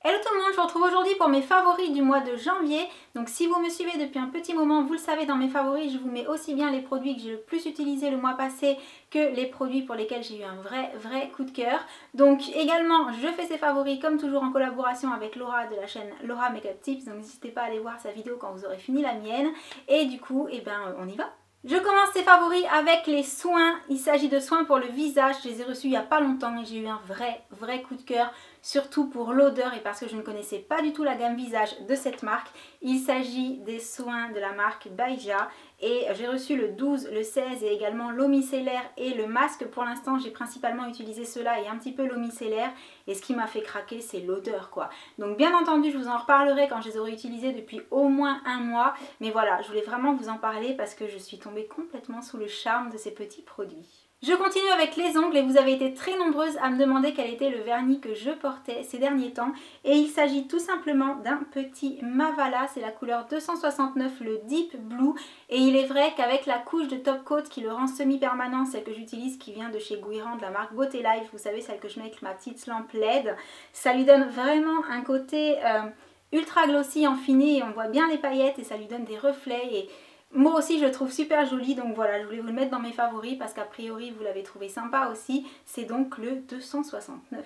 Hello tout le monde, je vous retrouve aujourd'hui pour mes favoris du mois de janvier. Donc si vous me suivez depuis un petit moment, vous le savez, dans mes favoris, je vous mets aussi bien les produits que j'ai le plus utilisés le mois passé que les produits pour lesquels j'ai eu un vrai coup de cœur. Donc également, je fais ces favoris comme toujours en collaboration avec Laura de la chaîne Laura Makeup Tips. Donc n'hésitez pas à aller voir sa vidéo quand vous aurez fini la mienne. Et du coup, on y va. Je commence ces favoris avec les soins. Il s'agit de soins pour le visage. Je les ai reçus il n'y a pas longtemps et j'ai eu un vrai coup de cœur. Surtout pour l'odeur et parce que je ne connaissais pas du tout la gamme visage de cette marque. Il s'agit des soins de la marque Baija et j'ai reçu le 12, le 16 et également l'eau micellaire et le masque. Pour l'instant j'ai principalement utilisé cela et un petit peu l'eau micellaire et ce qui m'a fait craquer c'est l'odeur quoi. Donc bien entendu je vous en reparlerai quand je les aurai utilisés depuis au moins un mois. Mais voilà, je voulais vraiment vous en parler parce que je suis tombée complètement sous le charme de ces petits produits. Je continue avec les ongles et vous avez été très nombreuses à me demander quel était le vernis que je portais ces derniers temps. Et il s'agit tout simplement d'un petit Mavala, c'est la couleur 269, le Deep Blue. Et il est vrai qu'avec la couche de top coat qui le rend semi-permanent, celle que j'utilise qui vient de chez Guiran de la marque Beauté Life, vous savez celle que je mets avec ma petite lampe LED, ça lui donne vraiment un côté ultra glossy en fini et on voit bien les paillettes et ça lui donne des reflets et moi aussi je le trouve super joli, donc voilà, je voulais vous le mettre dans mes favoris parce qu'a priori vous l'avez trouvé sympa aussi. C'est donc le 269.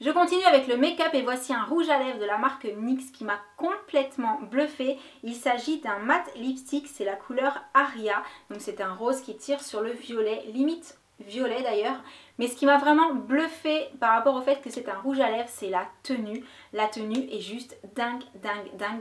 Je continue avec le make-up et voici un rouge à lèvres de la marque NYX qui m'a complètement bluffée. Il s'agit d'un matte lipstick, c'est la couleur Aria, donc c'est un rose qui tire sur le violet, limite violet d'ailleurs. Mais ce qui m'a vraiment bluffé par rapport au fait que c'est un rouge à lèvres, c'est la tenue. La tenue est juste dingue.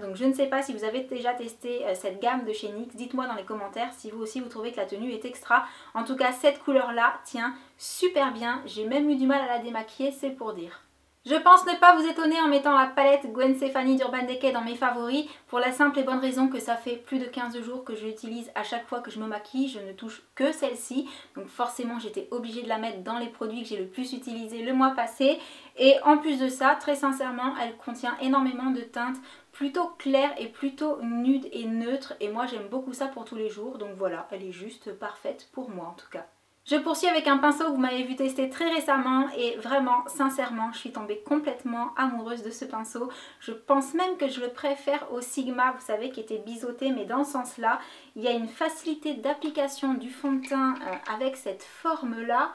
Donc je ne sais pas si vous avez déjà testé cette gamme de chez NYX. Dites-moi dans les commentaires si vous aussi vous trouvez que la tenue est extra. En tout cas, cette couleur-là tient super bien. J'ai même eu du mal à la démaquiller, c'est pour dire. Je pense ne pas vous étonner en mettant la palette Gwen Stefani d'Urban Decay dans mes favoris pour la simple et bonne raison que ça fait plus de 15 jours que je l'utilise à chaque fois que je me maquille, je ne touche que celle-ci donc forcément j'étais obligée de la mettre dans les produits que j'ai le plus utilisés le mois passé et en plus de ça, très sincèrement, elle contient énormément de teintes plutôt claires et plutôt nudes et neutres et moi j'aime beaucoup ça pour tous les jours donc voilà, elle est juste parfaite pour moi en tout cas. Je poursuis avec un pinceau que vous m'avez vu tester très récemment et vraiment, sincèrement, je suis tombée complètement amoureuse de ce pinceau. Je pense même que je le préfère au Sigma, vous savez, qui était biseauté, mais dans ce sens-là, il y a une facilité d'application du fond de teint avec cette forme-là.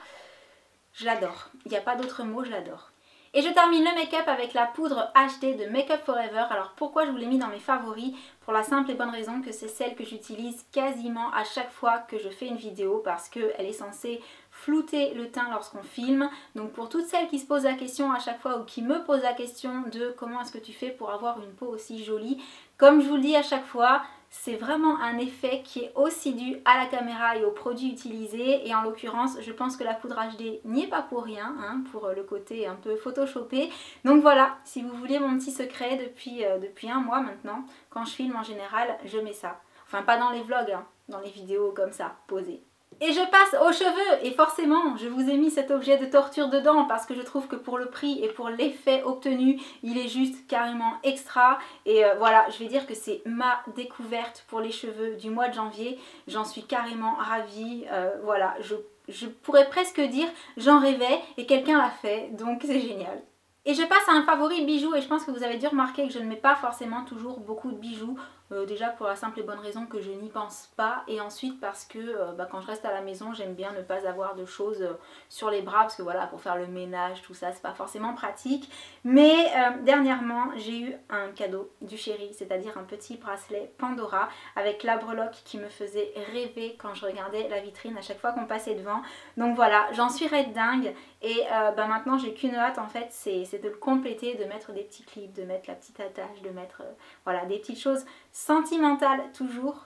Je l'adore, il n'y a pas d'autre mot, je l'adore. Et je termine le make-up avec la poudre HD de Make Up Forever. Alors pourquoi je vous l'ai mis dans mes favoris? Pour la simple et bonne raison que c'est celle que j'utilise quasiment à chaque fois que je fais une vidéo parce qu'elle est censée flouter le teint lorsqu'on filme. Donc pour toutes celles qui se posent la question à chaque fois ou qui me posent la question de comment est-ce que tu fais pour avoir une peau aussi jolie, comme je vous le dis à chaque fois, c'est vraiment un effet qui est aussi dû à la caméra et aux produits utilisés et en l'occurrence je pense que la poudre HD n'y est pas pour rien, hein, pour le côté un peu photoshopé. Donc voilà, si vous voulez mon petit secret depuis un mois maintenant, quand je filme en général je mets ça. Enfin pas dans les vlogs, hein, dans les vidéos comme ça, posées. Et je passe aux cheveux et forcément je vous ai mis cet objet de torture dedans parce que je trouve que pour le prix et pour l'effet obtenu il est juste carrément extra et voilà, je vais dire que c'est ma découverte pour les cheveux du mois de janvier, j'en suis carrément ravie, voilà, je pourrais presque dire j'en rêvais et quelqu'un l'a fait donc c'est génial. Et je passe à un favori bijou et je pense que vous avez dû remarquer que je ne mets pas forcément toujours beaucoup de bijoux. Déjà pour la simple et bonne raison que je n'y pense pas et ensuite parce que quand je reste à la maison j'aime bien ne pas avoir de choses sur les bras parce que voilà pour faire le ménage tout ça c'est pas forcément pratique mais dernièrement j'ai eu un cadeau du chéri, c'est-à-dire un petit bracelet Pandora avec la breloque qui me faisait rêver quand je regardais la vitrine à chaque fois qu'on passait devant. Donc voilà, j'en suis red dingue et maintenant j'ai qu'une hâte en fait, c'est de le compléter, de mettre des petits clips, de mettre la petite attache, de mettre voilà des petites choses sentimentale, toujours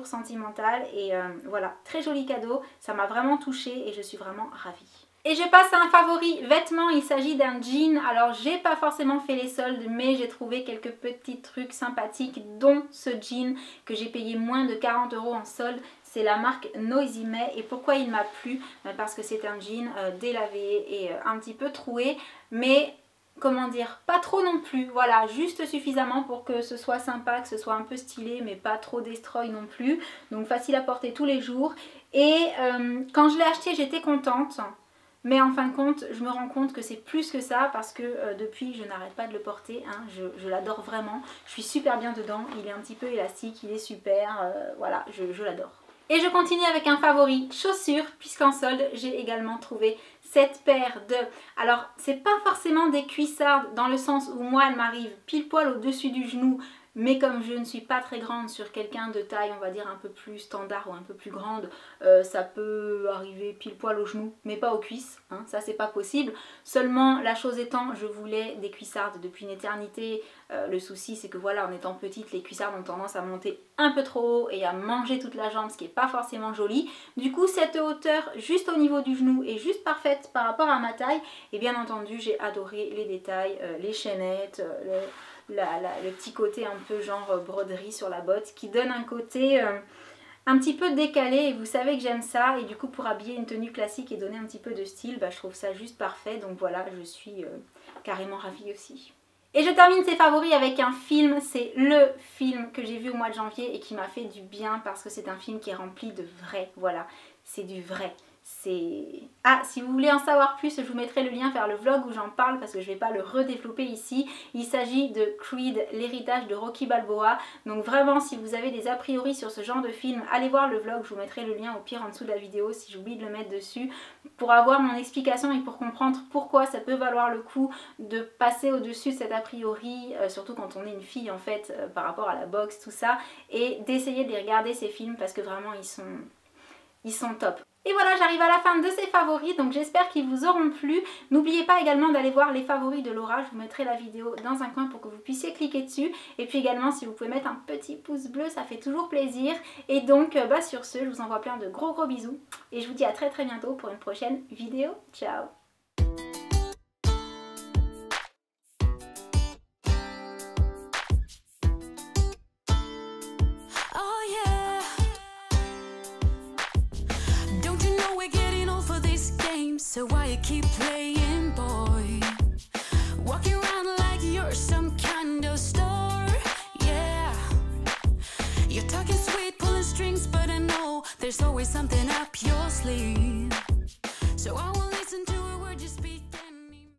sentimentale et voilà, très joli cadeau, ça m'a vraiment touchée et je suis vraiment ravie. Et je passe à un favori vêtement, il s'agit d'un jean. Alors j'ai pas forcément fait les soldes mais j'ai trouvé quelques petits trucs sympathiques dont ce jean que j'ai payé moins de 40 € en solde. C'est la marque Noisy May et pourquoi il m'a plu? Parce que c'est un jean délavé et un petit peu troué mais comment dire, pas trop non plus, voilà, juste suffisamment pour que ce soit sympa, que ce soit un peu stylé mais pas trop destroy non plus, donc facile à porter tous les jours et quand je l'ai acheté j'étais contente mais en fin de compte je me rends compte que c'est plus que ça parce que depuis je n'arrête pas de le porter, hein. Je l'adore vraiment, je suis super bien dedans, il est un petit peu élastique, il est super, voilà, je l'adore. Et je continue avec un favori chaussures, puisqu'en solde j'ai également trouvé cette paire de... Alors c'est pas forcément des cuissardes dans le sens où moi elle m'arrive pile poil au-dessus du genou, mais comme je ne suis pas très grande sur quelqu'un de taille on va dire un peu plus standard ou un peu plus grande, ça peut arriver pile poil au genou mais pas aux cuisses, hein, ça c'est pas possible. Seulement la chose étant, je voulais des cuissardes depuis une éternité. Le souci c'est que voilà, en étant petite les cuissardes ont tendance à monter un peu trop haut et à manger toute la jambe, ce qui n'est pas forcément joli. Du coup cette hauteur juste au niveau du genou est juste parfaite par rapport à ma taille, et bien entendu j'ai adoré les détails, les chaînettes, le petit côté un peu genre broderie sur la botte qui donne un côté un petit peu décalé, et vous savez que j'aime ça, et du coup pour habiller une tenue classique et donner un petit peu de style, bah, je trouve ça juste parfait, donc voilà, je suis carrément ravie aussi. Et je termine ces favoris avec un film, c'est le film que j'ai vu au mois de janvier et qui m'a fait du bien parce que c'est un film qui est rempli de vrai, voilà, c'est du vrai. Ah, si vous voulez en savoir plus, je vous mettrai le lien vers le vlog où j'en parle parce que je ne vais pas le redévelopper ici. Il s'agit de Creed, l'héritage de Rocky Balboa. Donc vraiment, si vous avez des a priori sur ce genre de film, allez voir le vlog, je vous mettrai le lien au pire en dessous de la vidéo si j'oublie de le mettre dessus, pour avoir mon explication et pour comprendre pourquoi ça peut valoir le coup de passer au-dessus de cet a priori, surtout quand on est une fille en fait, par rapport à la boxe, tout ça, et d'essayer de les regarder ces films parce que vraiment ils sont top. Et voilà, j'arrive à la fin de ces favoris, donc j'espère qu'ils vous auront plu. N'oubliez pas également d'aller voir les favoris de Laura, je vous mettrai la vidéo dans un coin pour que vous puissiez cliquer dessus. Et puis également, si vous pouvez mettre un petit pouce bleu, ça fait toujours plaisir. Et donc, sur ce, je vous envoie plein de gros bisous. Et je vous dis à très bientôt pour une prochaine vidéo. Ciao! So why you keep playing, boy? Walking around like you're some kind of star, yeah. You're talking sweet, pulling strings, but I know there's always something up your sleeve. So I will listen to a word you speak.